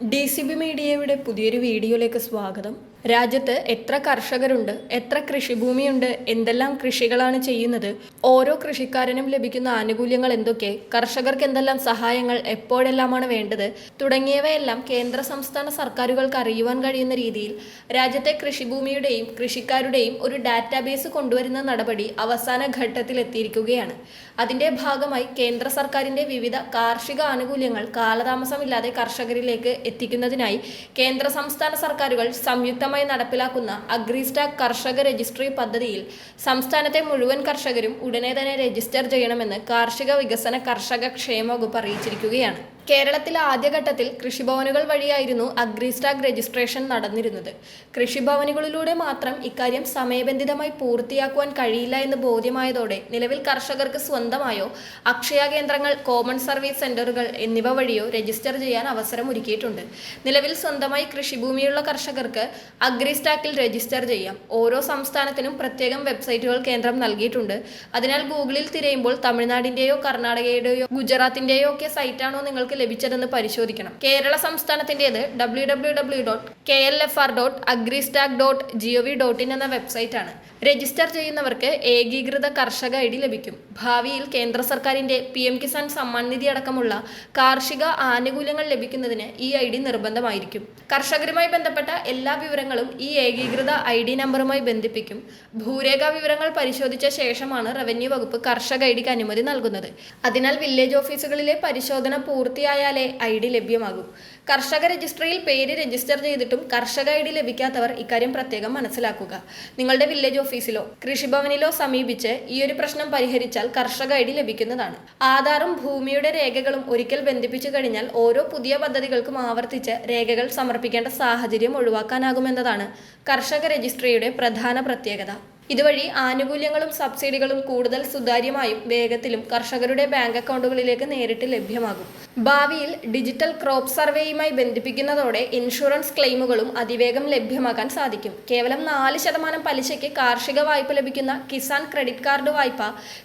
DCB മീഡിയയുടെ പുതിയൊരു വീഡിയോയിലേക്ക് സ്വാഗതം. രാജ്യത്ത് എത്ര കർഷകരുണ്ട്, എത്ര കൃഷിഭൂമിയുണ്ട്, എന്തെല്ലാം കൃഷികളാണ് ചെയ്യുന്നത്, ഓരോ കൃഷിക്കാരനും ലഭിക്കുന്ന ആനുകൂല്യങ്ങൾ എന്തൊക്കെ, കർഷകർക്ക് എന്തെല്ലാം സഹായങ്ങൾ എപ്പോഴെല്ലാമാണ് വേണ്ടത് തുടങ്ങിയവയെല്ലാം കേന്ദ്ര സംസ്ഥാന സർക്കാരുകൾക്ക് അറിയുവാൻ കഴിയുന്ന രീതിയിൽ രാജ്യത്തെ കൃഷിഭൂമിയുടെയും കൃഷിക്കാരുടെയും ഒരു ഡാറ്റാബേസ് കൊണ്ടുവരുന്ന നടപടി അവസാന ഘട്ടത്തിലെത്തിയിരിക്കുകയാണ്. അതിൻ്റെ ഭാഗമായി കേന്ദ്ര സർക്കാരിൻ്റെ വിവിധ കാർഷിക ആനുകൂല്യങ്ങൾ കാലതാമസമില്ലാതെ കർഷകരിലേക്ക് എത്തിക്കുന്നതിനായി കേന്ദ്ര സംസ്ഥാന സർക്കാരുകൾ സംയുക്തമായി നടപ്പിലാക്കുന്ന അഗ്രിസ്റ്റാക് കർഷക രജിസ്ട്രി പദ്ധതിയിൽ സംസ്ഥാനത്തെ മുഴുവൻ കർഷകരും ഉടനെ തന്നെ രജിസ്റ്റർ ചെയ്യണമെന്ന് കാർഷിക വികസന കർഷക ക്ഷേമ വകുപ്പ് അറിയിച്ചിരിക്കുകയാണ്. കേരളത്തിൽ ആദ്യഘട്ടത്തിൽ കൃഷിഭവനുകൾ വഴിയായിരുന്നു അഗ്രിസ്റ്റാക് രജിസ്ട്രേഷൻ നടന്നിരുന്നത്. കൃഷിഭവനുകളിലൂടെ മാത്രം ഇക്കാര്യം സമയബന്ധിതമായി പൂർത്തിയാക്കുവാൻ കഴിയില്ല എന്ന് ബോധ്യമായതോടെ നിലവിൽ കർഷകർക്ക് സ്വന്തമായോ അക്ഷയ കേന്ദ്രങ്ങൾ, കോമൺ സർവീസ് സെന്ററുകൾ എന്നിവ വഴിയോ രജിസ്റ്റർ ചെയ്യാൻ അവസരം ഒരുക്കിയിട്ടുണ്ട്. നിലവിൽ സ്വന്തമായി കൃഷിഭൂമിയുള്ള കർഷകർക്ക് അഗ്രിസ്റ്റാക്കിൽ രജിസ്റ്റർ ചെയ്യാം. ഓരോ സംസ്ഥാനത്തിനും പ്രത്യേകം വെബ്സൈറ്റുകൾ കേന്ദ്രം നൽകിയിട്ടുണ്ട്. അതിനാൽ ഗൂഗിളിൽ തിരയുമ്പോൾ തമിഴ്നാടിന്റെയോ കർണാടകയുടെയോ ഗുജറാത്തിന്റെയോ ഒക്കെ സൈറ്റാണോ നിങ്ങൾക്ക് ലഭിച്ചതെന്ന് പരിശോധിക്കണം. കേരള സംസ്ഥാനത്തിൻ്റെത് www.klfr.agristack.gov.in എന്ന വെബ്സൈറ്റാണ്. രജിസ്റ്റർ ചെയ്യുന്നവർക്ക് ഏകീകൃത കർഷക ID ലഭിക്കും. ഭാവിയിൽ കേന്ദ്ര സർക്കാരിന്റെ PM കിസാൻ സമ്മാൻ നിധി അടക്കമുള്ള കാർഷിക ആനുകൂല്യങ്ങൾ ലഭിക്കുന്നതിന് ഈ ID നിർബന്ധമായിരിക്കും. കർഷകരുമായി ബന്ധപ്പെട്ട എല്ലാ വിവരങ്ങളും ഈ ഏകീകൃത ID നമ്പറുമായി ബന്ധിപ്പിക്കും. ഭൂരേഖ വിവരങ്ങൾ പരിശോധിച്ച ശേഷമാണ് റവന്യൂ വകുപ്പ് കർഷക IDക്ക് അനുമതി നൽകുന്നത്. അതിനാൽ വില്ലേജ് ഓഫീസുകളിലെ പരിശോധന പൂർത്തിയായാലേ ID ലഭ്യമാകൂ. കർഷക രജിസ്ട്രിയിൽ പേര് രജിസ്റ്റർ ചെയ്തിട്ടും കർഷക ID ലഭിക്കാത്തവർ ഇക്കാര്യം പ്രത്യേകം മനസ്സിലാക്കുക. നിങ്ങളുടെ വില്ലേജ് ഓഫീസിലോ കൃഷിഭവനിലോ സമീപിച്ച് ഈ ഒരു പ്രശ്നം പരിഹരിച്ചാൽ കർഷക ID ലഭിക്കുന്നതാണ്. ആധാറും ഭൂമിയുടെ രേഖകളും ഒരിക്കൽ ബന്ധിപ്പിച്ചു കഴിഞ്ഞാൽ ഓരോ പുതിയ പദ്ധതികൾക്കും ആവർത്തിച്ച് രേഖകൾ സമർപ്പിക്കേണ്ട സാഹചര്യം ഒഴിവാക്കാനാകുമെന്നതാണ് കർഷക രജിസ്ട്രിയുടെ പ്രധാന പ്രത്യേകത. ഇതുവഴി ആനുകൂല്യങ്ങളും സബ്സിഡികളും കൂടുതൽ സുതാര്യമായും വേഗത്തിലും കർഷകരുടെ ബാങ്ക് അക്കൗണ്ടുകളിലേക്ക് നേരിട്ട് ലഭ്യമാകും. ഭാവിയിൽ ഡിജിറ്റൽ ക്രോപ്പ് സർവേയുമായി ബന്ധിപ്പിക്കുന്നതോടെ ഇൻഷുറൻസ് ക്ലെയിമുകളും അതിവേഗം ലഭ്യമാക്കാൻ സാധിക്കും. കേവലം 4% പലിശയ്ക്ക് കാർഷിക വായ്പ ലഭിക്കുന്ന കിസാൻ ക്രെഡിറ്റ് കാർഡ് വായ്പ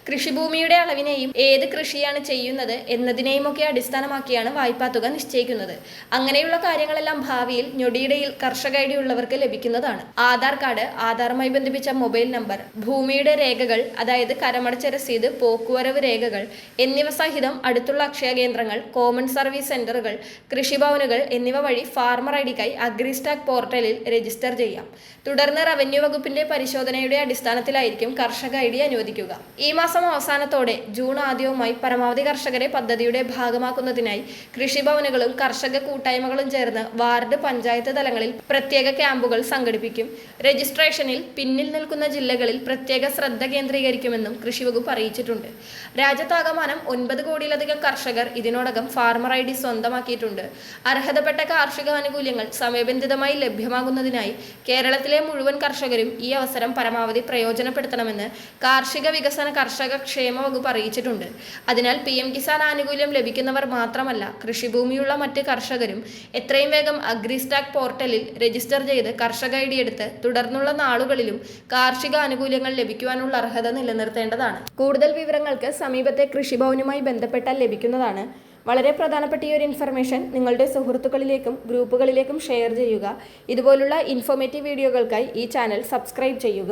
കൃഷിഭൂമിയുടെ അളവിനെയും ഏത് കൃഷിയാണ് ചെയ്യുന്നത് എന്നതിനെയുമൊക്കെ അടിസ്ഥാനമാക്കിയാണ് വായ്പാ തുക നിശ്ചയിക്കുന്നത്. അങ്ങനെയുള്ള കാര്യങ്ങളെല്ലാം ഭാവിയിൽ ഞൊടിയിടയിൽ കർഷക ID ഉള്ളവർക്ക് ലഭിക്കുന്നതാണ്. ആധാർ കാർഡ്, ആധാറുമായി ബന്ധിപ്പിച്ച മൊബൈൽ നമ്പർ, ഭൂമിയുടെ രേഖകൾ അതായത് കരമടച്ച രസീത്, പോക്കുവരവ് രേഖകൾ എന്നിവ സഹിതം അടുത്തുള്ള അക്ഷയ കേന്ദ്രങ്ങൾ, കോമൺ സർവീസ് സെന്ററുകൾ, കൃഷിഭവനുകൾ എന്നിവ വഴി ഫാർമർ IDക്കായി അഗ്രിസ്റ്റാക് പോർട്ടലിൽ രജിസ്റ്റർ ചെയ്യാം. തുടർന്ന് റവന്യൂ വകുപ്പിന്റെ പരിശോധനയുടെ അടിസ്ഥാനത്തിലായിരിക്കും കർഷക ID അനുവദിക്കുക. ഈ മാസം അവസാനത്തോടെ ജൂൺ ആദ്യവുമായി പരമാവധി കർഷകരെ പദ്ധതിയുടെ ഭാഗമാക്കുന്നതിനായി കൃഷിഭവനുകളും കർഷക കൂട്ടായ്മകളും ചേർന്ന് വാർഡ്, പഞ്ചായത്ത് തലങ്ങളിൽ പ്രത്യേക ക്യാമ്പുകൾ സംഘടിപ്പിക്കും. രജിസ്ട്രേഷനിൽ പിന്നിൽ നിൽക്കുന്ന ജില്ലകളിൽ പ്രത്യേക ശ്രദ്ധ കേന്ദ്രീകരിക്കുമെന്നും കൃഷിവകുപ്പ് അറിയിച്ചിട്ടുണ്ട്. രാജ്യത്താകമാനം 9 കോടിയിലധികം കർഷകർ ഇതിനോടകം ഫാർമർ ID സ്വന്തമാക്കിയിട്ടുണ്ട്. അർഹതപ്പെട്ട കാർഷിക ആനുകൂല്യങ്ങൾ സമയബന്ധിതമായി ലഭ്യമാകുന്നതിനായി കേരളത്തിലെ മുഴുവൻ കർഷകരും ഈ അവസരം പരമാവധി പ്രയോജനപ്പെടുത്തണമെന്ന് കാർഷിക വികസന കർഷക ക്ഷേമ വകുപ്പ് അറിയിച്ചിട്ടുണ്ട്. അതിനാൽ PM കിസാൻ ആനുകൂല്യം ലഭിക്കുന്നവർ മാത്രമല്ല, കൃഷിഭൂമിയുള്ള മറ്റ് കർഷകരും എത്രയും വേഗം അഗ്രിസ്റ്റാക് പോർട്ടലിൽ രജിസ്റ്റർ ചെയ്ത് കർഷക ID എടുത്ത് തുടർന്നുള്ള നാളുകളിലും കാർഷിക ആനുകൂല്യങ്ങൾ ലഭിക്കുവാനുള്ള അർഹത നിലനിർത്തേണ്ടതാണ്. കൂടുതൽ വിവരങ്ങൾക്ക് സമീപത്തെ കൃഷിഭവനുമായി ബന്ധപ്പെട്ടാൽ ലഭിക്കുന്നതാണ്. വളരെ പ്രധാനപ്പെട്ട ഈ ഒരു ഇൻഫർമേഷൻ നിങ്ങളുടെ സുഹൃത്തുക്കളിലേക്കും ഗ്രൂപ്പുകളിലേക്കും ഷെയർ ചെയ്യുക. ഇതുപോലുള്ള ഇൻഫോർമേറ്റീവ് വീഡിയോകൾക്കായി ഈ ചാനൽ സബ്സ്ക്രൈബ് ചെയ്യുക.